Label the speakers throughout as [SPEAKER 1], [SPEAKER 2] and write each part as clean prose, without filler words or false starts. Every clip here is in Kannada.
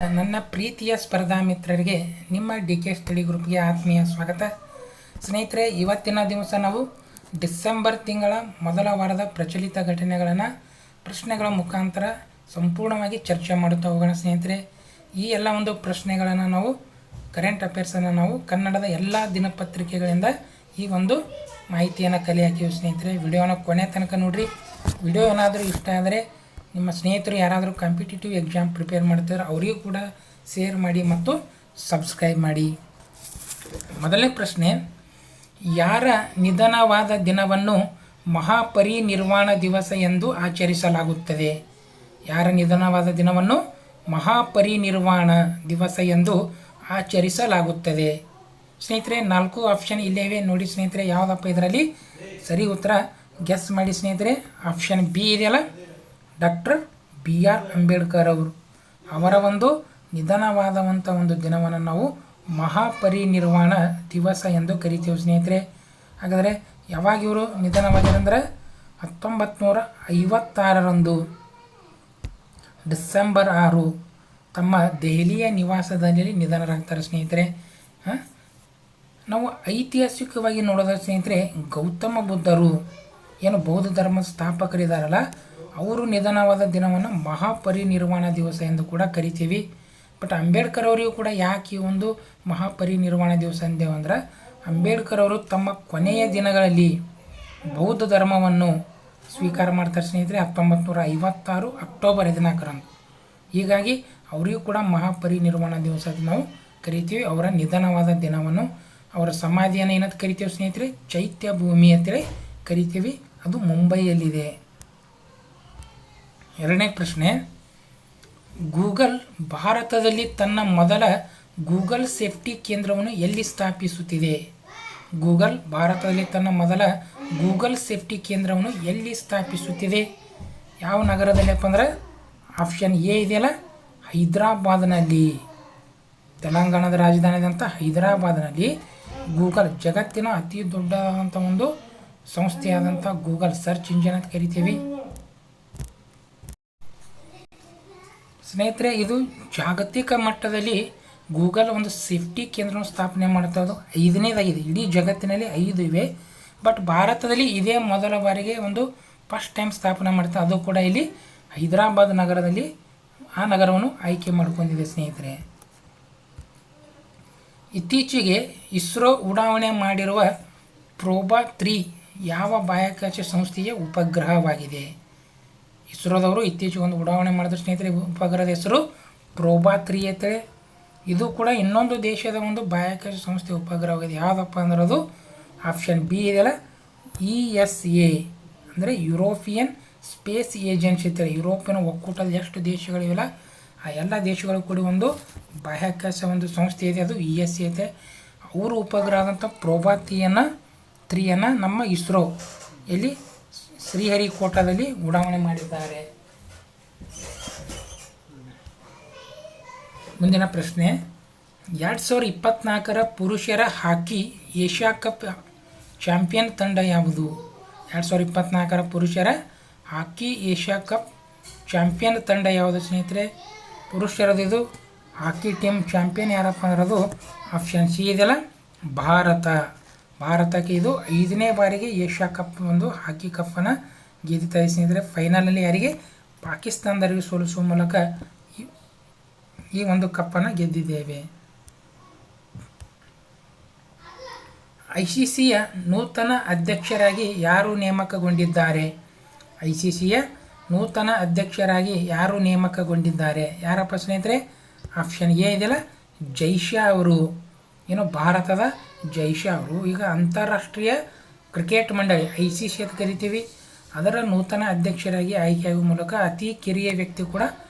[SPEAKER 1] ನನ್ನ ಪ್ರೀತಿಯ ಸ್ಪರ್ಧಾ ಮಿತ್ರರಿಗೆ ನಿಮ್ಮ ಕೆ ಸ್ಟಡಿ ಗ್ರೂಪ್ಗೆ ಆತ್ಮೀಯ ಸ್ವಾಗತ. ಸ್ನೇಹಿತರೆ, ಇವತ್ತಿನ ದಿವಸ ನಾವು ಡಿಸೆಂಬರ್ ತಿಂಗಳ ಮೊದಲ ವಾರದ ಪ್ರಚಲಿತ ಘಟನೆಗಳನ್ನು ಪ್ರಶ್ನೆಗಳ ಮುಖಾಂತರ ಸಂಪೂರ್ಣವಾಗಿ ಚರ್ಚೆ ಮಾಡುತ್ತಾ ಹೋಗೋಣ. ಸ್ನೇಹಿತರೆ, ಈ ಎಲ್ಲ ಒಂದು ಪ್ರಶ್ನೆಗಳನ್ನು ನಾವು ಕರೆಂಟ್ ಅಫೇರ್ಸನ್ನು ನಾವು ಕನ್ನಡದ ಎಲ್ಲ ದಿನಪತ್ರಿಕೆಗಳಿಂದ ಈ ಒಂದು ಮಾಹಿತಿಯನ್ನು ಕಲೆ ಹಾಕಿವಿ. ಸ್ನೇಹಿತರೆ, ವಿಡಿಯೋನ ಕೊನೆ ತನಕ ನೋಡಿರಿ. ವಿಡಿಯೋ ಏನಾದರೂ ಇಷ್ಟ ಆದರೆ ನಿಮ್ಮ ಸ್ನೇಹಿತರು ಯಾರಾದರೂ ಕಾಂಪಿಟೇಟಿವ್ ಎಕ್ಸಾಮ್ ಪ್ರಿಪೇರ್ ಮಾಡ್ತಾರೆ ಅವರಿಗೂ ಕೂಡ ಶೇರ್ ಮಾಡಿ ಮತ್ತು ಸಬ್ಸ್ಕ್ರೈಬ್ ಮಾಡಿ. ಮೊದಲನೇ ಪ್ರಶ್ನೆ, ಯಾರ ನಿಧನವಾದ ದಿನವನ್ನು ಮಹಾಪರಿನಿರ್ವಾಣ ದಿವಸ ಎಂದು ಆಚರಿಸಲಾಗುತ್ತದೆ? ಯಾರ ನಿಧನವಾದ ದಿನವನ್ನು ಮಹಾಪರಿನಿರ್ವಾಣ ದಿವಸ ಎಂದು ಆಚರಿಸಲಾಗುತ್ತದೆ? ಸ್ನೇಹಿತರೆ, 4 ಆಪ್ಷನ್ ಇಲ್ಲೇ ಇವೆ ನೋಡಿ. ಸ್ನೇಹಿತರೆ, ಯಾವುದಪ್ಪ ಇದರಲ್ಲಿ ಸರಿ ಉತ್ತರ ಗೆಸ್ ಮಾಡಿ. ಸ್ನೇಹಿತರೆ, ಆಪ್ಷನ್ ಬಿ ಇದೆಯಲ್ಲ, ಡಾಕ್ಟರ್ BR ಅಂಬೇಡ್ಕರ್ ಅವರ ಒಂದು ನಿಧನವಾದಂಥ ಒಂದು ದಿನವನ್ನು ನಾವು ಮಹಾಪರಿನಿರ್ವಾಣ ದಿವಸ ಎಂದು ಕರಿತೀವಿ. ಸ್ನೇಹಿತರೆ, ಹಾಗಾದರೆ ಯಾವಾಗ ಇವರು ನಿಧನವಾಗಿರಂದ್ರೆ 1956 ಡಿಸೆಂಬರ್ 6 ತಮ್ಮ ದೆಹಲಿಯ ನಿವಾಸದಲ್ಲಿ ನಿಧನರಾಗ್ತಾರೆ. ಸ್ನೇಹಿತರೆ, ನಾವು ಐತಿಹಾಸಿಕವಾಗಿ ನೋಡೋದಾದ್ರೆ ಸ್ನೇಹಿತರೆ, ಗೌತಮ ಬುದ್ಧರು ಏನು ಬೌದ್ಧ ಧರ್ಮದ ಸ್ಥಾಪಕರಿದ್ದಾರಲ್ಲ, ಅವರು ನಿಧನವಾದ ದಿನವನ್ನು ಮಹಾಪರಿನಿರ್ವಾಣ ದಿವಸ ಎಂದು ಕೂಡ ಕರಿತೀವಿ. ಬಟ್ ಅಂಬೇಡ್ಕರ್ ಅವರಿಗೂ ಕೂಡ ಯಾಕೆ ಈ ಒಂದು ಮಹಾಪರಿನಿರ್ವಾಣ ದಿವಸ ಅಂದೇವಂದ್ರೆ, ಅಂಬೇಡ್ಕರ್ ಅವರು ತಮ್ಮ ಕೊನೆಯ ದಿನಗಳಲ್ಲಿ ಬೌದ್ಧ ಧರ್ಮವನ್ನು ಸ್ವೀಕಾರ ಮಾಡ್ತಾರೆ. ಸ್ನೇಹಿತರೆ, 1956 ಅಕ್ಟೋಬರ್ 14 ಹೀಗಾಗಿ ಅವರಿಗೂ ಕೂಡ ಮಹಾಪರಿನಿರ್ವಾಣ ದಿವಸ ನಾವು ಕರಿತೀವಿ. ಅವರ ನಿಧನವಾದ ದಿನವನ್ನು, ಅವರ ಸಮಾಧಿಯನ್ನು ಏನಂತ ಕರಿತೀವಿ ಸ್ನೇಹಿತರೆ? ಚೈತ್ಯ ಭೂಮಿ ಅಂತೇಳಿ ಕರಿತೀವಿ. ಅದು ಮುಂಬೈಯಲ್ಲಿದೆ. ಎರಡನೇ ಪ್ರಶ್ನೆ, ಗೂಗಲ್ ಭಾರತದಲ್ಲಿ ತನ್ನ ಮೊದಲ ಗೂಗಲ್ ಸೇಫ್ಟಿ ಕೇಂದ್ರವನ್ನು ಎಲ್ಲಿ ಸ್ಥಾಪಿಸುತ್ತಿದೆ? ಗೂಗಲ್ ಭಾರತದಲ್ಲಿ ತನ್ನ ಮೊದಲ ಗೂಗಲ್ ಸೇಫ್ಟಿ ಕೇಂದ್ರವನ್ನು ಎಲ್ಲಿ ಸ್ಥಾಪಿಸುತ್ತಿದೆ? ಯಾವ ನಗರದಲ್ಲಿಪ್ಪ ಅಂದ್ರೆ ಆಪ್ಷನ್ ಎ ಇದೆಯಲ್ಲ, ಹೈದರಾಬಾದ್ನಲ್ಲಿ. ತೆಲಂಗಾಣದ ರಾಜಧಾನಿಯಾದಂಥ ಹೈದರಾಬಾದ್ನಲ್ಲಿ ಗೂಗಲ್, ಜಗತ್ತಿನ ಅತಿ ದೊಡ್ಡದಾದಂಥ ಒಂದು ಸಂಸ್ಥೆಯಾದಂಥ ಗೂಗಲ್ ಸರ್ಚ್ ಇಂಜಿನ್ ಅಂತ ಕರಿತೀವಿ. ಸ್ನೇಹಿತರೆ, ಇದು ಜಾಗತಿಕ ಮಟ್ಟದಲ್ಲಿ ಗೂಗಲ್ ಒಂದು ಸೇಫ್ಟಿ ಕೇಂದ್ರವನ್ನು ಸ್ಥಾಪನೆ ಮಾಡ್ತಾ ಇರೋದು 5ನೇದಾಗಿದೆ. ಇಡೀ ಜಗತ್ತಿನಲ್ಲಿ 5 ಇವೆ. ಬಟ್ ಭಾರತದಲ್ಲಿ ಇದೇ ಮೊದಲ ಬಾರಿಗೆ ಒಂದು ಫಸ್ಟ್ ಟೈಮ್ ಸ್ಥಾಪನೆ ಮಾಡ್ತಾ, ಅದು ಕೂಡ ಇಲ್ಲಿ ಹೈದರಾಬಾದ್ ನಗರದಲ್ಲಿ ಆ ನಗರವನ್ನು ಆಯ್ಕೆ ಮಾಡ್ಕೊಂಡಿದೆ. ಸ್ನೇಹಿತರೆ, ಇತ್ತೀಚೆಗೆ ಇಸ್ರೋ ಉಡಾವಣೆ ಮಾಡಿರುವ ಪ್ರೋಬಾ 3 ಯಾವ ಬಾಹ್ಯಾಕಾಶ ಸಂಸ್ಥೆಯ ಉಪಗ್ರಹವಾಗಿದೆ? ಇಸ್ರೋದವರು ಇತ್ತೀಚೆಗೆ ಒಂದು ಉಡಾವಣೆ ಮಾಡಿದ ಸ್ನೇಹಿತರೆ ಉಪಗ್ರಹದ ಹೆಸರು ಪ್ರೋಬಾ 3 ಅಂತೇಳಿ. ಇದು ಕೂಡ ಇನ್ನೊಂದು ದೇಶದ ಒಂದು ಬಾಹ್ಯಾಕಾಶ ಸಂಸ್ಥೆ ಉಪಗ್ರಹವಾಗಿದೆ. ಯಾವುದಪ್ಪ ಅಂದ್ರೆ ಅದು ಆಪ್ಷನ್ ಬಿ ಇದೆಯಲ್ಲ, ESA ಅಂದರೆ ಯುರೋಪಿಯನ್ ಸ್ಪೇಸ್ ಏಜೆನ್ಸಿ ಅಂತೇಳಿ. ಯುರೋಪಿಯನ್ ಒಕ್ಕೂಟದ ಎಷ್ಟು ದೇಶಗಳಿವೆಲ್ಲ ಆ ಎಲ್ಲ ದೇಶಗಳು ಕೂಡಿ ಒಂದು ಬಾಹ್ಯಾಕಾಶ ಒಂದು ಸಂಸ್ಥೆ ಇದೆ, ಅದು ESA ಐತೆ. ಅವರು ಉಪಗ್ರಹದಂಥ ಪ್ರೋಬಾ 3ಯನ್ನು ನಮ್ಮ ಇಸ್ರೋ ಎಲ್ಲಿ ಶ್ರೀಹರಿಕೋಟಾದಲ್ಲಿ ಉಡಾವಣೆ ಮಾಡಿದ್ದಾರೆ. ಮುಂದಿನ ಪ್ರಶ್ನೆ, 2024 ಪುರುಷರ ಹಾಕಿ ಏಷ್ಯಾ ಕಪ್ ಚಾಂಪಿಯನ್ ತಂಡ ಯಾವುದು? 2024 ಪುರುಷರ ಹಾಕಿ ಏಷ್ಯಾ ಕಪ್ ಚಾಂಪಿಯನ್ ತಂಡ ಯಾವುದು? ಸ್ನೇಹಿತರೆ, ಪುರುಷರದು ಇದು ಹಾಕಿ ಟೀಮ್ ಚಾಂಪಿಯನ್ ಯಾರಪ್ಪ ಅಂದ್ರೆ ಅದು ಆಪ್ಷನ್ ಸಿ ಇದೆಯಲ್ಲ, ಭಾರತ. ಭಾರತಕ್ಕೆ ಇದು 5ನೇ ಬಾರಿಗೆ ಏಷ್ಯಾ ಕಪ್ ಒಂದು ಹಾಕಿ ಕಪ್ಪನ್ನು ಗೆದ್ದಿದೆ. ಸ್ನೇಹಿತರೆ, ಫೈನಲಲ್ಲಿ ಯಾರಿಗೆ? ಪಾಕಿಸ್ತಾನದವರಿಗೆ ಸೋಲಿಸುವ ಮೂಲಕ ಈ ಒಂದು ಕಪ್ಪನ್ನು ಗೆದ್ದಿದ್ದೇವೆ. ICCಯ ನೂತನ ಅಧ್ಯಕ್ಷರಾಗಿ ಯಾರು ನೇಮಕಗೊಂಡಿದ್ದಾರೆ? ICCಯ ನೂತನ ಅಧ್ಯಕ್ಷರಾಗಿ ಯಾರು ನೇಮಕಗೊಂಡಿದ್ದಾರೆ? ಯಾರಪ್ಪ ಸ್ನೇಹಿತರೆ? ಆಪ್ಷನ್ ಎ ಇದೆಯಲ್ಲ, ಜೈಶಾ ಅವರು. ಏನು ಭಾರತದ ಜೈಶಾ ಅವರು ಈಗ ಅಂತಾರಾಷ್ಟ್ರೀಯ ಕ್ರಿಕೆಟ್ ಮಂಡಳಿ ICC ಅಂತ ಕರಿತೀವಿ, ಅದರ ನೂತನ ಅಧ್ಯಕ್ಷರಾಗಿ ಆಯ್ಕೆಯಾಗುವ ಮೂಲಕ ಅತಿ ಕಿರಿಯ ವ್ಯಕ್ತಿ ಕೂಡ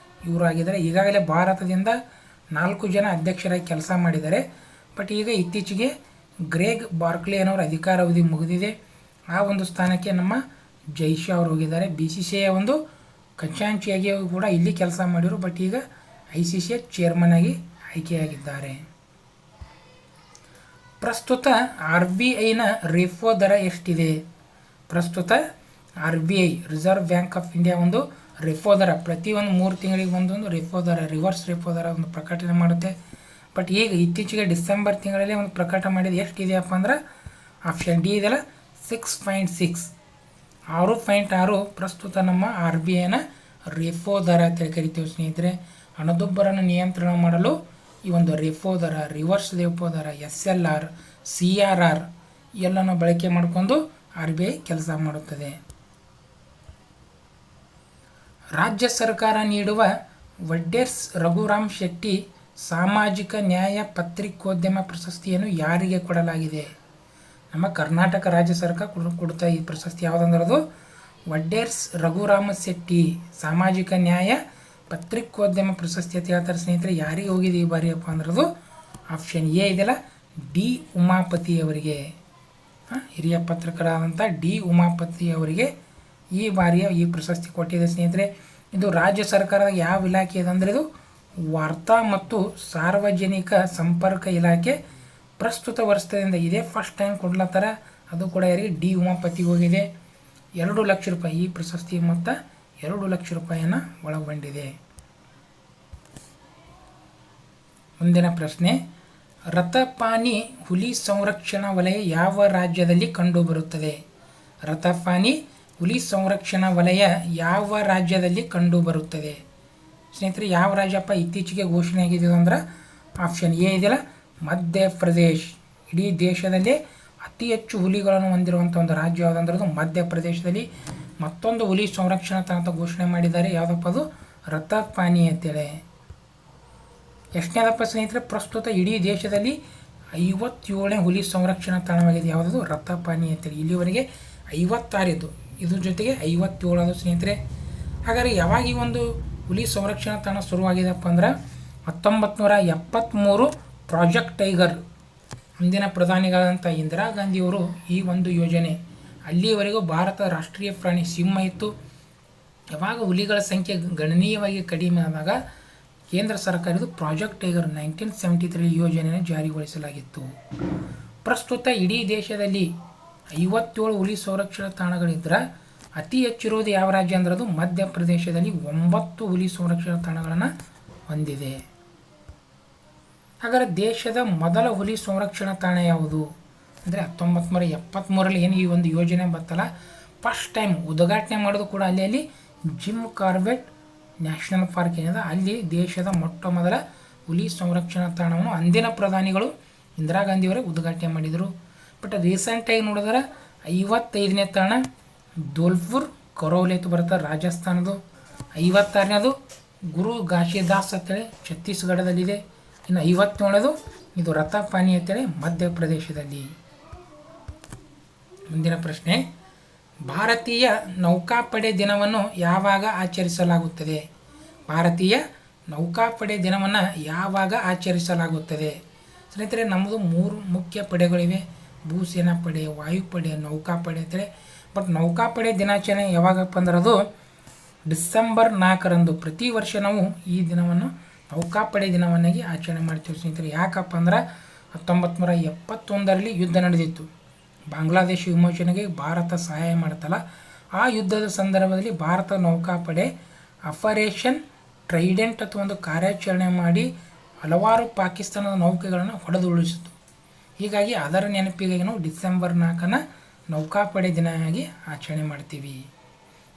[SPEAKER 1] ಇವರು ಆಗಿದ್ದಾರೆ. ಈಗಾಗಲೇ ಭಾರತದಿಂದ 4 ಜನ ಅಧ್ಯಕ್ಷರಾಗಿ ಕೆಲಸ ಮಾಡಿದ್ದಾರೆ. ಬಟ್ ಈಗ ಇತ್ತೀಚೆಗೆ ಗ್ರೇಗ್ ಬಾರ್ಕ್ಲೆ ಅನ್ನೋರ ಅಧಿಕಾರಾವಧಿ ಮುಗಿದಿದೆ. ಆ ಒಂದು ಸ್ಥಾನಕ್ಕೆ ನಮ್ಮ ಜೈಶಾ ಅವರು ಹೋಗಿದ್ದಾರೆ. BCCI ಒಂದು ಖಜಾಂಚಿಯಾಗಿ ಕೂಡ ಇಲ್ಲಿ ಕೆಲಸ ಮಾಡಿದರು. ಬಟ್ ಈಗ ICC ಚೇರ್ಮನ್ ಆಗಿ ಆಯ್ಕೆಯಾಗಿದ್ದಾರೆ. ಪ್ರಸ್ತುತ RBIನ ರೆಪೋ ದರ ಎಷ್ಟಿದೆ? ಪ್ರಸ್ತುತ RBI reserve bank of India ಒಂದು ರೆಫೋ ದರ ಪ್ರತಿಯೊಂದು 3 ತಿಂಗಳಿಗೆ ಒಂದೊಂದು ರೆಫೋ ದರ, ರಿವರ್ಸ್ ರೆಫೋ ದರ ಒಂದು ಪ್ರಕಟಣೆ ಮಾಡುತ್ತೆ. ಬಟ್ ಈಗ ಇತ್ತೀಚೆಗೆ ಡಿಸೆಂಬರ್ ತಿಂಗಳಲ್ಲಿ ಒಂದು ಪ್ರಕಟ ಮಾಡಿದ ಎಷ್ಟಿದೆಯಪ್ಪ ಅಂದ್ರೆ ಆಪ್ಷನ್ ಡಿ ಇದೆಯಲ್ಲ 6.6 6.6 ಪ್ರಸ್ತುತ ನಮ್ಮ RBIನ ರೆಫೋ ದರ ಅಂತೇಳಿ ಕರಿತೀವಿ ಸ್ನೇಹಿತರೆ. ಹಣದುಬ್ಬರನ್ನು ನಿಯಂತ್ರಣ ಮಾಡಲು ಈ ಒಂದು ರೆಫೋ ದರ, ರಿವರ್ಸ್ ರೆಫೋ ದರ, SLR, CRR ಎಲ್ಲನೂ ಬಳಕೆ ಮಾಡಿಕೊಂಡು RBI ಕೆಲಸ ಮಾಡುತ್ತದೆ. ರಾಜ್ಯ ಸರ್ಕಾರ ನೀಡುವ ವಡ್ಡೇರ್ಸ್ ರಘುರಾಮ್ ಶೆಟ್ಟಿ ಸಾಮಾಜಿಕ ನ್ಯಾಯ ಪತ್ರಿಕೋದ್ಯಮ ಪ್ರಶಸ್ತಿಯನ್ನು ಯಾರಿಗೆ ಕೊಡಲಾಗಿದೆ? ನಮ್ಮ ಕರ್ನಾಟಕ ರಾಜ್ಯ ಸರ್ಕಾರ ಕೊಡ್ತಾ ಈ ಪ್ರಶಸ್ತಿ ಯಾವುದಂದ್ರೆ ಅದು ವಡ್ಡೇರ್ಸ್ ರಘುರಾಮ ಶೆಟ್ಟಿ ಸಾಮಾಜಿಕ ನ್ಯಾಯ ಪತ್ರಿಕೋದ್ಯಮ ಪ್ರಶಸ್ತಿ ಅಂತ ಹೇಳ್ತಾರೆ ಸ್ನೇಹಿತರೆ. ಯಾರಿಗೆ ಹೋಗಿದೆ ಈ ಬಾರಿಯಪ್ಪ ಅಂದ್ರದು ಆಪ್ಷನ್ ಎ ಇದೆಯಲ್ಲ ಡಿ ಉಮಾಪತಿ ಅವರಿಗೆ. ಹಿರಿಯ ಪತ್ರಕರ್ತರಾದಂಥ ಡಿ ಉಮಾಪತಿ ಅವರಿಗೆ ಈ ಬಾರಿಯ ಈ ಪ್ರಶಸ್ತಿ ಕೊಟ್ಟಿದೆ ಸ್ನೇಹಿತರೆ. ಇದು ರಾಜ್ಯ ಸರ್ಕಾರದ ಯಾವ ಇಲಾಖೆ ಇದೆ ಅಂದರೆ ಇದು ವಾರ್ತಾ ಮತ್ತು ಸಾರ್ವಜನಿಕ ಸಂಪರ್ಕ ಇಲಾಖೆ ಪ್ರಸ್ತುತ ವರ್ಷದಿಂದ ಇದೇ ಫಸ್ಟ್ ಟೈಮ್ ಕೊಡ್ಲತ್ತಾರ. ಅದು ಕೂಡ ಯಾರಿಗೆ ಡಿ ಉಮಾಪತಿ ಹೋಗಿದೆ. 2 ಲಕ್ಷ ರೂಪಾಯಿ ಈ ಪ್ರಶಸ್ತಿ ಮೊತ್ತ 2 ಲಕ್ಷ ರೂಪಾಯಿಯನ್ನು ಒಳಗೊಂಡಿದೆ. ಮುಂದಿನ ಪ್ರಶ್ನೆ, ರಥಪಾನಿ ಹುಲಿ ಸಂರಕ್ಷಣಾ ವಲಯ ಯಾವ ರಾಜ್ಯದಲ್ಲಿ ಕಂಡುಬರುತ್ತದೆ? ರಥಪಾನಿ ಹುಲಿ ಸಂರಕ್ಷಣಾ ವಲಯ ಯಾವ ರಾಜ್ಯದಲ್ಲಿ ಕಂಡುಬರುತ್ತದೆ ಸ್ನೇಹಿತರೆ? ಯಾವ ರಾಜ್ಯಪ್ಪ ಇತ್ತೀಚೆಗೆ ಘೋಷಣೆ ಆಗಿದೆ ಅಂದ್ರೆ ಆಪ್ಷನ್ ಎ ಇದೆಯಲ್ಲ ಮಧ್ಯಪ್ರದೇಶ್. ಇಡೀ ದೇಶದಲ್ಲಿ ಅತಿ ಹೆಚ್ಚು ಹುಲಿಗಳನ್ನು ಹೊಂದಿರುವಂಥ ಒಂದು ರಾಜ್ಯ ಯಾವುದಂದ್ರೆ ಅದು ಮಧ್ಯಪ್ರದೇಶದಲ್ಲಿ ಮತ್ತೊಂದು ಹುಲಿ ಸಂರಕ್ಷಣಾ ತಾಣ ಅಂತ ಘೋಷಣೆ ಮಾಡಿದ್ದಾರೆ. ಯಾವುದಪ್ಪ ಅದು ರಥಪಾನಿ ಅಂತೇಳಿ. ಎಷ್ಟನೇದಪ್ಪ ಸ್ನೇಹಿತರೆ? ಪ್ರಸ್ತುತ ಇಡೀ ದೇಶದಲ್ಲಿ 57ನೇ ಹುಲಿ ಸಂರಕ್ಷಣಾ ತಾಣವಾಗಿದೆ. ಯಾವುದದು ರಥಪಾನಿ ಅಂತೇಳಿ. ಇಲ್ಲಿವರೆಗೆ 56 ಇದ್ದು ಇದ್ರ ಜೊತೆಗೆ 57 ಅದು ಸ್ನೇಹಿತರೆ. ಹಾಗಾದರೆ ಯಾವಾಗ ಈ ಒಂದು ಹುಲಿ ಸಂರಕ್ಷಣಾ ತಾಣ ಶುರುವಾಗಿದೆಪ್ಪ ಅಂದ್ರೆ 1973 ಪ್ರಾಜೆಕ್ಟ್ ಟೈಗರ್ ಅಂದಿನ ಪ್ರಧಾನಿಗಳಾದಂಥ ಇಂದಿರಾ ಗಾಂಧಿಯವರು ಈ ಒಂದು ಯೋಜನೆ ಅಲ್ಲಿಯವರೆಗೂ ಭಾರತ ರಾಷ್ಟ್ರೀಯ ಪ್ರಾಣಿ ಸಿಂಹ ಇತ್ತು. ಯಾವಾಗ ಹುಲಿಗಳ ಸಂಖ್ಯೆ ಗಣನೀಯವಾಗಿ ಕಡಿಮೆ ಆದಾಗ ಕೇಂದ್ರ ಸರ್ಕಾರದ್ದು ಪ್ರಾಜೆಕ್ಟ್ ಟೈಗರ್ 1973 ಯೋಜನೆಯನ್ನು ಜಾರಿಗೊಳಿಸಲಾಗಿತ್ತು. ಪ್ರಸ್ತುತ ಇಡೀ ದೇಶದಲ್ಲಿ 57 ಹುಲಿ ಸಂರಕ್ಷಣಾ ತಾಣಗಳಿದ್ದರೆ ಅತಿ ಹೆಚ್ಚಿರುವುದು ಯಾವ ರಾಜ್ಯ ಅಂದ್ರೆ ಅದು ಮಧ್ಯಪ್ರದೇಶದಲ್ಲಿ 9 ಹುಲಿ ಸಂರಕ್ಷಣಾ ತಾಣಗಳನ್ನು ಹೊಂದಿದೆ. ಹಾಗಾದರೆ ದೇಶದ ಮೊದಲ ಹುಲಿ ಸಂರಕ್ಷಣಾ ತಾಣ ಯಾವುದು ಅಂದರೆ 1973ರಲ್ಲಿ ಏನು ಈ ಒಂದು ಯೋಜನೆ ಬರ್ತಲ್ಲ ಫಸ್ಟ್ ಟೈಮ್ ಉದ್ಘಾಟನೆ ಮಾಡೋದು ಕೂಡ ಅಲ್ಲಿ ಜಿಮ್ ಕಾರ್ಬೆಟ್ ನ್ಯಾಷನಲ್ ಪಾರ್ಕ್ ಏನಿದೆ ಅಲ್ಲಿ ದೇಶದ ಮೊಟ್ಟ ಮೊದಲ ಹುಲಿ ಸಂರಕ್ಷಣಾ ತಾಣವನ್ನು ಅಂದಿನ ಪ್ರಧಾನಿಗಳು ಇಂದಿರಾ ಗಾಂಧಿಯವರೇ ಉದ್ಘಾಟನೆ ಮಾಡಿದರು. ಬಟ್ ರೀಸೆಂಟಾಗಿ ನೋಡಿದ್ರೆ 55ನೇ ತಾಣ ಧೋಲ್ಪುರ್ ಕರೌಲಿ ಅಂತ ಬರುತ್ತೆ ರಾಜಸ್ಥಾನದು. 56ನೇದು ಗುರು ಘಾಸಿದಾಸ್ ಅಂತೇಳಿ ಛತ್ತೀಸ್ಗಢದಲ್ಲಿದೆ. ಇನ್ನು 57ನೇದು ಇದು ರಥಪಾನಿ ಅಂತೇಳಿ ಮಧ್ಯಪ್ರದೇಶದಲ್ಲಿ. ಮುಂದಿನ ಪ್ರಶ್ನೆ, ಭಾರತೀಯ ನೌಕಾಪಡೆ ದಿನವನ್ನು ಯಾವಾಗ ಆಚರಿಸಲಾಗುತ್ತದೆ? ಭಾರತೀಯ ನೌಕಾಪಡೆ ದಿನವನ್ನು ಯಾವಾಗ ಆಚರಿಸಲಾಗುತ್ತದೆ ಸ್ನೇಹಿತರೆ? ನಮ್ಮದು 3 ಮುಖ್ಯ ಪಡೆಗಳಿವೆ, ಭೂಸೇನಾ ಪಡೆ, ವಾಯುಪಡೆ, ನೌಕಾಪಡೆ ಅಂತೇಳಿ. ಬಟ್ ನೌಕಾಪಡೆ ದಿನಾಚರಣೆ ಯಾವಾಗಪ್ಪ ಅಂದ್ರೆ ಅದು ಡಿಸೆಂಬರ್ 4ರಂದು. ಪ್ರತಿ ವರ್ಷ ನಾವು ಈ ದಿನವನ್ನು ನೌಕಾಪಡೆ ದಿನವನ್ನಾಗಿ ಆಚರಣೆ ಮಾಡ್ತೀವಿ ಸ್ನೇಹಿತರೆ. ಯಾಕಪ್ಪ ಅಂದ್ರೆ 1971ರಲ್ಲಿ ಯುದ್ಧ ನಡೆದಿತ್ತು. ಬಾಂಗ್ಲಾದೇಶ ವಿಮೋಚನೆಗೆ ಭಾರತ ಸಹಾಯ ಮಾಡುತ್ತಲ್ಲ, ಆ ಯುದ್ಧದ ಸಂದರ್ಭದಲ್ಲಿ ಭಾರತ ನೌಕಾಪಡೆ ಆಪರೇಷನ್ ಟ್ರೈಡೆಂಟ್ ಅಥವಾ ಒಂದು ಕಾರ್ಯಾಚರಣೆ ಮಾಡಿ ಹಲವಾರು ಪಾಕಿಸ್ತಾನದ ನೌಕೆಗಳನ್ನು ಹೊಡೆದು ಉಳಿಸಿತು. ಹೀಗಾಗಿ ಅದರ ನೆನಪಿಗಾಗಿ ನಾವು ಡಿಸೆಂಬರ್ 4ನ ನೌಕಾಪಡೆ ದಿನವಾಗಿ ಆಚರಣೆ ಮಾಡ್ತೀವಿ.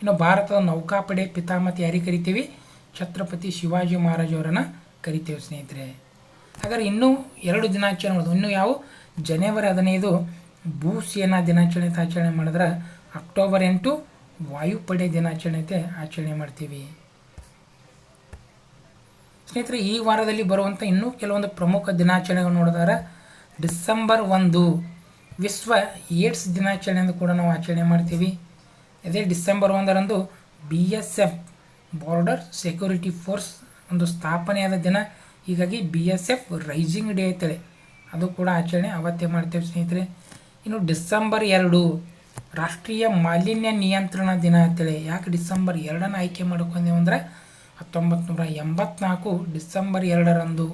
[SPEAKER 1] ಇನ್ನು ಭಾರತದ ನೌಕಾಪಡೆ ಪಿತಾಮಹ ಯಾರಿಗೆ ಕರಿತೀವಿ? ಛತ್ರಪತಿ ಶಿವಾಜಿ ಮಹಾರಾಜವರನ್ನು ಕರಿತೇವೆ ಸ್ನೇಹಿತರೆ. ಹಾಗಾದರೆ ಇನ್ನೂ 2 ದಿನಾಚರಣೆಗಳು ಇನ್ನೂ ಯಾವ ಜನವರಿ 15 ಭೂಸೇನಾ ದಿನಾಚರಣೆ ಆಚರಣೆ ಮಾಡಿದ್ರೆ ಅಕ್ಟೋಬರ್ 8 ವಾಯುಪಡೆ ದಿನಾಚರಣೆ ಆಚರಣೆ ಮಾಡ್ತೀವಿ ಸ್ನೇಹಿತರೆ. ಈ ವಾರದಲ್ಲಿ ಬರುವಂಥ ಇನ್ನೂ ಕೆಲವೊಂದು ಪ್ರಮುಖ ದಿನಾಚರಣೆಗಳು ನೋಡಿದ್ರೆ ಡಿಸೆಂಬರ್ 1 ವಿಶ್ವ ಏಡ್ಸ್ ದಿನಾಚರಣೆ ಎಂದು ಕೂಡ ನಾವು ಆಚರಣೆ ಮಾಡ್ತೀವಿ. ಅದೇ ಡಿಸೆಂಬರ್ 1ರಂದು BSF ಬಾರ್ಡರ್ ಸೆಕ್ಯೂರಿಟಿ ಫೋರ್ಸ್ ಒಂದು ಸ್ಥಾಪನೆಯಾದ ದಿನ. ಹೀಗಾಗಿ BSF ರೈಸಿಂಗ್ ಡೇ ಅಂತೇಳಿ ಅದು ಕೂಡ ಆಚರಣೆ ಅವತ್ತೇ ಮಾಡ್ತೇವೆ ಸ್ನೇಹಿತರೆ. ಇನ್ನು ಡಿಸೆಂಬರ್ 2 ರಾಷ್ಟ್ರೀಯ ಮಾಲಿನ್ಯ ನಿಯಂತ್ರಣ ದಿನ ಅಂತೇಳಿ. ಯಾಕೆ ಡಿಸೆಂಬರ್ 2ನ ಆಯ್ಕೆ ಮಾಡ್ಕೊಂಡೇವು ಅಂದರೆ 1984 ಡಿಸೆಂಬರ್ 2ರಂದು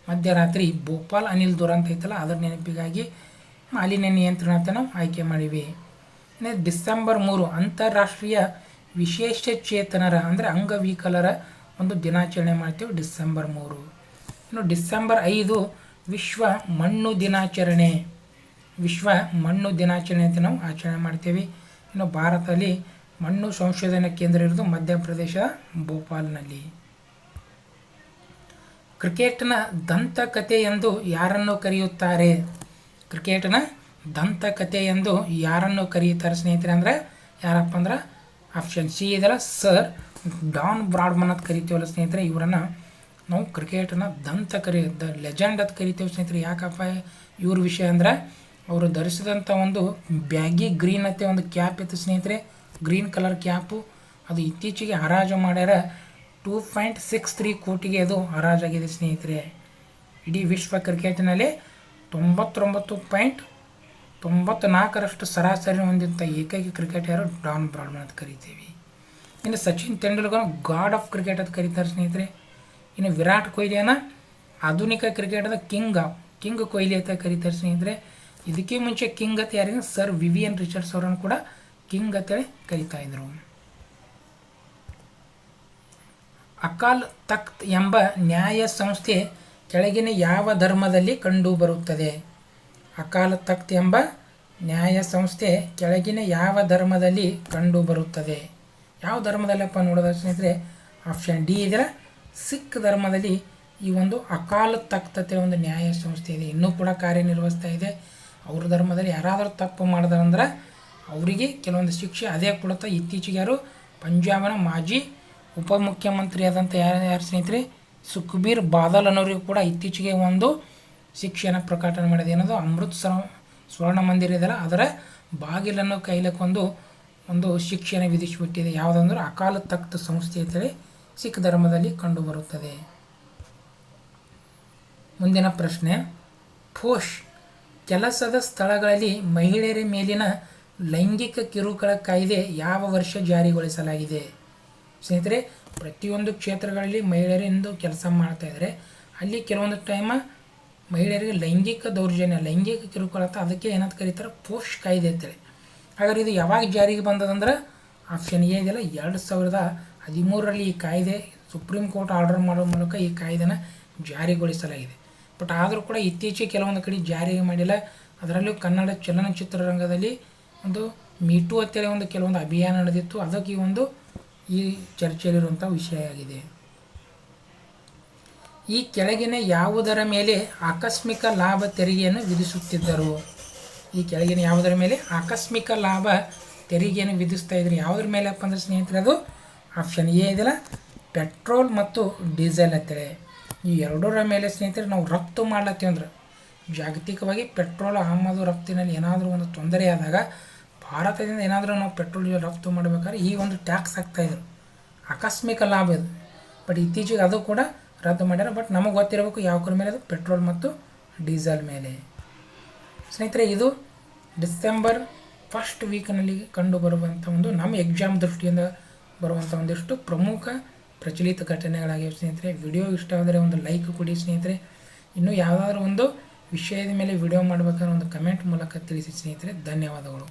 [SPEAKER 1] ಮಧ್ಯರಾತ್ರಿ ಭೋಪಾಲ್ ಅನಿಲ್ ದುರಂತ ಐತಲ್ಲ ಅದರ ನೆನಪಿಗಾಗಿ ಮಾಲಿನ್ಯ ನಿಯಂತ್ರಣ ಅಂತ ನಾವು ಆಯ್ಕೆ ಮಾಡಿವಿ. ಡಿಸೆಂಬರ್ 3 ಅಂತಾರಾಷ್ಟ್ರೀಯ ವಿಶೇಷಚೇತನರ ಅಂದರೆ ಅಂಗವಿಕಲರ ಒಂದು ದಿನಾಚರಣೆ ಮಾಡ್ತೀವಿ ಡಿಸೆಂಬರ್ 3. ಇನ್ನು ಡಿಸೆಂಬರ್ 5 ವಿಶ್ವ ಮಣ್ಣು ದಿನಾಚರಣೆ. ವಿಶ್ವ ಮಣ್ಣು ದಿನಾಚರಣೆ ಅಂತ ನಾವು ಆಚರಣೆ ಮಾಡ್ತೀವಿ. ಇನ್ನು ಭಾರತದಲ್ಲಿ ಮಣ್ಣು ಸಂಶೋಧನಾ ಕೇಂದ್ರ ಇರೋದು ಮಧ್ಯಪ್ರದೇಶ ಭೋಪಾಲ್ನಲ್ಲಿ. ಕ್ರಿಕೆಟ್ನ ದಂತಕಥೆ ಎಂದು ಯಾರನ್ನು ಕರೆಯುತ್ತಾರೆ? ಕ್ರಿಕೆಟ್ನ ದಂತಕಥೆ ಎಂದು ಯಾರನ್ನು ಕರೆಯುತ್ತಾರೆ ಸ್ನೇಹಿತರೆ ಅಂದರೆ ಯಾರಪ್ಪ ಅಂದ್ರೆ ಆಪ್ಷನ್ ಸಿ ಇದೆಲ್ಲ ಸರ್ ಡಾನ್ ಬ್ರಾಡ್ಮನ್ ಅಂತ ಕರಿತೀವಲ್ಲ ಸ್ನೇಹಿತರೆ, ಇವರನ್ನು ನಾವು ಕ್ರಿಕೆಟ್ನ ದ ಲೆಜೆಂಡ್ ಅಂತ ಕರಿತೀವಿ ಸ್ನೇಹಿತರೆ. ಯಾಕಪ್ಪ ಇವ್ರ ವಿಷಯ ಅಂದರೆ ಅವರು ಧರಿಸಿದಂಥ ಒಂದು ಬ್ಯಾಗಿ ಗ್ರೀನ್ ಅಂತ ಒಂದು ಕ್ಯಾಪ್ ಇತ್ತು ಸ್ನೇಹಿತರೆ, ಗ್ರೀನ್ ಕಲರ್ ಕ್ಯಾಪು. ಅದು ಇತ್ತೀಚೆಗೆ ಹರಾಜು ಮಾಡ್ಯಾರ 2.63 ಕೋಟಿಗೆ ಅದು ಹರಾಜಾಗಿದೆ ಸ್ನೇಹಿತರೆ. ಇಡೀ ವಿಶ್ವ ಕ್ರಿಕೆಟ್ನಲ್ಲಿ 99.94 ಸರಾಸರಿ ಹೊಂದಿದ್ದ ಏಕೈಕ ಕ್ರಿಕೆಟ್ ಯಾರು ಡಾನ್ ಬ್ರಾಡ್ಮನ್ ಅಂತ ಕರಿತೀವಿ. ಇನ್ನು Sachin Tendulkar god of cricket ಅಂತ ಕರೀತಾರೆ ಸ್ನೇಹಿತರೆ. ಇನ್ನು ವಿರಾಟ್ ಕೊಹ್ಲಿಯನ್ನು ಆಧುನಿಕ ಕ್ರಿಕೆಟದ ಕಿಂಗ್ ಕೊಹ್ಲಿ ಅಂತ ಕರೀತಾರೆ ಸ್ನೇಹಿತರೆ. ಇದಕ್ಕೆ ಮುಂಚೆ ಕಿಂಗ್ ಅಂತ ಯಾರಿಗೆ ಸರ್ ವಿವಿಯನ್ ರಿಚರ್ಡ್ಸ್ ಅವರನ್ನು ಕೂಡ ಕಿಂಗ್ ಅಂತೇಳಿ ಕರೀತಾ ಇದ್ರು. ಅಕಾಲ್ ತಖ್ತ್ ಎಂಬ ನ್ಯಾಯ ಸಂಸ್ಥೆ ಕೆಳಗಿನ ಯಾವ ಧರ್ಮದಲ್ಲಿ ಕಂಡುಬರುತ್ತದೆ? ಅಕಾಲ್ ತಖ್ತ್ ಎಂಬ ನ್ಯಾಯ ಸಂಸ್ಥೆ ಕೆಳಗಿನ ಯಾವ ಧರ್ಮದಲ್ಲಿ ಕಂಡುಬರುತ್ತದೆ? ಯಾವ ಧರ್ಮದಲ್ಲಪ್ಪ ನೋಡೋದ ಸ್ನೇಹಿತರೆ? ಆಪ್ಷನ್ ಡಿ ಇದರ ಸಿಖ್ ಧರ್ಮದಲ್ಲಿ ಈ ಒಂದು ಅಕಾಲ್ ತಖ್ತ್ ಅಂತ ಒಂದು ನ್ಯಾಯ ಸಂಸ್ಥೆ ಇದೆ, ಇನ್ನೂ ಕೂಡ ಕಾರ್ಯನಿರ್ವಹಿಸ್ತಾ ಇದೆ. ಅವ್ರ ಧರ್ಮದಲ್ಲಿ ಯಾರಾದರೂ ತಪ್ಪು ಮಾಡಿದ್ರಂದ್ರೆ ಅವರಿಗೆ ಕೆಲವೊಂದು ಶಿಕ್ಷೆ ಅದೇ ಕೊಡುತ್ತಾ. ಇತ್ತೀಚೆಗೆ ಯಾರು ಪಂಜಾಬ್ನ ಮಾಜಿ ಉಪಮುಖ್ಯಮಂತ್ರಿ ಆದಂಥ ಯಾರು ಸ್ನೇಹಿತರೆ ಸುಖ್ಬೀರ್ ಬಾದಲ್ ಅನ್ನೋರಿಗೂ ಕೂಡ ಇತ್ತೀಚೆಗೆ ಒಂದು ಶಿಕ್ಷೆಯನ್ನು ಪ್ರಕಟಣೆ ಮಾಡಿದೆ. ಏನದು ಅಮೃತ್ ಸ್ವರ್ಣ ಮಂದಿರ ಇದೆಯಲ್ಲ ಅದರ ಬಾಗಿಲನ್ನು ಕೈಲಕ್ಕೊಂದು ಶಿಕ್ಷೆಯನ್ನು ವಿಧಿಸಿಬಿಟ್ಟಿದೆ. ಯಾವುದಂದ್ರೆ ಅಕಾಲ್ ತಖ್ತ್ ಸಂಸ್ಥೆ ಅಂತೇಳಿ ಸಿಖ್ ಧರ್ಮದಲ್ಲಿ ಕಂಡುಬರುತ್ತದೆ. ಮುಂದಿನ ಪ್ರಶ್ನೆ, ಫೋಶ್ ಕೆಲಸದ ಸ್ಥಳಗಳಲ್ಲಿ ಮಹಿಳೆಯರ ಮೇಲಿನ ಲೈಂಗಿಕ ಕಿರುಕುಳ ಕಾಯ್ದೆ ಯಾವ ವರ್ಷ ಜಾರಿಗೊಳಿಸಲಾಗಿದೆ? ಸ್ನೇಹಿತರೆ, ಪ್ರತಿಯೊಂದು ಕ್ಷೇತ್ರಗಳಲ್ಲಿ ಮಹಿಳೆಯರಿಂದ ಕೆಲಸ ಮಾಡ್ತಾ ಇದ್ದಾರೆ. ಅಲ್ಲಿ ಕೆಲವೊಂದು ಟೈಮ ಮಹಿಳೆಯರಿಗೆ ಲೈಂಗಿಕ ದೌರ್ಜನ್ಯ, ಲೈಂಗಿಕ ಕಿರುಕುಳ ಅಂತ ಅದಕ್ಕೆ ಏನಂತ ಕರೀತಾರೆ ಫೋಶ್ ಕಾಯ್ದೆ ಅಂತೇಳಿ. ಹಾಗಾದ್ರೆ ಇದು ಯಾವಾಗ ಜಾರಿಗೆ ಬಂದದಂದ್ರೆ ಆಪ್ಷನ್ ಎ ಇದೆಯಲ್ಲ 2013ರಲ್ಲಿ ಈ ಕಾಯ್ದೆ ಸುಪ್ರೀಂ ಕೋರ್ಟ್ ಆರ್ಡರ್ ಮಾಡೋ ಮೂಲಕ ಈ ಕಾಯ್ದೆನ ಜಾರಿಗೊಳಿಸಲಾಗಿದೆ. ಬಟ್ ಆದರೂ ಕೂಡ ಇತ್ತೀಚೆಗೆ ಕೆಲವೊಂದು ಕಡೆ ಜಾರಿಗೆ ಮಾಡಿಲ್ಲ. ಅದರಲ್ಲೂ ಕನ್ನಡ ಚಲನಚಿತ್ರರಂಗದಲ್ಲಿ ಒಂದು ಮೀಟು ಅಂತೇಳಿ ಒಂದು ಕೆಲವೊಂದು ಅಭಿಯಾನ ನಡೆದಿತ್ತು. ಅದಕ್ಕೆ ಈ ಚರ್ಚೆಯಲ್ಲಿರುವಂಥ ವಿಷಯ ಆಗಿದೆ. ಈ ಕೆಳಗಿನ ಯಾವುದರ ಮೇಲೆ ಆಕಸ್ಮಿಕ ಲಾಭ ತೆರಿಗೆಯನ್ನು ವಿಧಿಸುತ್ತಿದ್ದರು? ಈ ಕೆಳಗಿನ ಯಾವುದರ ಮೇಲೆ ಆಕಸ್ಮಿಕ ಲಾಭ ತೆರಿಗೆಯನ್ನು ವಿಧಿಸ್ತಾ ಇದ್ರು? ಯಾವುದ್ರ ಮೇಲೆಪ್ಪ ಅಂದ್ರೆ ಸ್ನೇಹಿತರೆ ಅದು ಆಪ್ಷನ್ ಎ ಇದೆಲ್ಲ ಪೆಟ್ರೋಲ್ ಮತ್ತು ಡೀಸೆಲ್ ಅಂತೇಳಿ. ಈ ಎರಡರ ಮೇಲೆ ಸ್ನೇಹಿತರೆ ನಾವು ರಫ್ತು ಮಾಡ್ಲತ್ತೀವಿ ಅಂದ್ರೆ ಜಾಗತಿಕವಾಗಿ ಪೆಟ್ರೋಲ್ ಆಮದು ರಫ್ತಿನಲ್ಲಿ ಏನಾದರೂ ಒಂದು ತೊಂದರೆ ಆದಾಗ ಭಾರತದಿಂದ ಏನಾದರೂ ನಾವು ಪೆಟ್ರೋಲ್ ರಫ್ತು ಮಾಡಬೇಕಾದ್ರೆ ಈ ಒಂದು ಟ್ಯಾಕ್ಸ್ ಹಾಕ್ತಾಯಿದ್ರು, ಆಕಸ್ಮಿಕ ಲಾಭ ಇದು. ಬಟ್ ಇತ್ತೀಚೆಗೆ ಅದು ಕೂಡ ರದ್ದು ಮಾಡ್ಯಾರ. ಬಟ್ ನಮಗೆ ಗೊತ್ತಿರಬೇಕು ಯಾವ್ದ್ರ ಮೇಲೆ ಅದು ಪೆಟ್ರೋಲ್ ಮತ್ತು ಡೀಸೆಲ್ ಮೇಲೆ. ಸ್ನೇಹಿತರೆ, ಇದು ಡಿಸೆಂಬರ್ 1st ವೀಕ್ನಲ್ಲಿ ಕಂಡು ಬರುವಂಥ ನಮ್ಮ ಎಕ್ಸಾಮ್ ದೃಷ್ಟಿಯಿಂದ ಬರುವಂಥ ಒಂದಿಷ್ಟು ಪ್ರಮುಖ ಪ್ರಚಲಿತ ಘಟನೆಗಳಾಗಿವೆ ಸ್ನೇಹಿತರೆ. ವಿಡಿಯೋ ಇಷ್ಟವಾದರೆ ಒಂದು ಲೈಕ್ ಕೊಡಿ ಸ್ನೇಹಿತರೆ. ಇನ್ನೂ ಯಾವುದಾದ್ರೂ ಒಂದು ವಿಷಯದ ಮೇಲೆ ವಿಡಿಯೋ ಮಾಡಬೇಕಾದ್ರೆ ಒಂದು ಕಮೆಂಟ್ ಮೂಲಕ ತಿಳಿಸಿ ಸ್ನೇಹಿತರೆ. ಧನ್ಯವಾದಗಳು.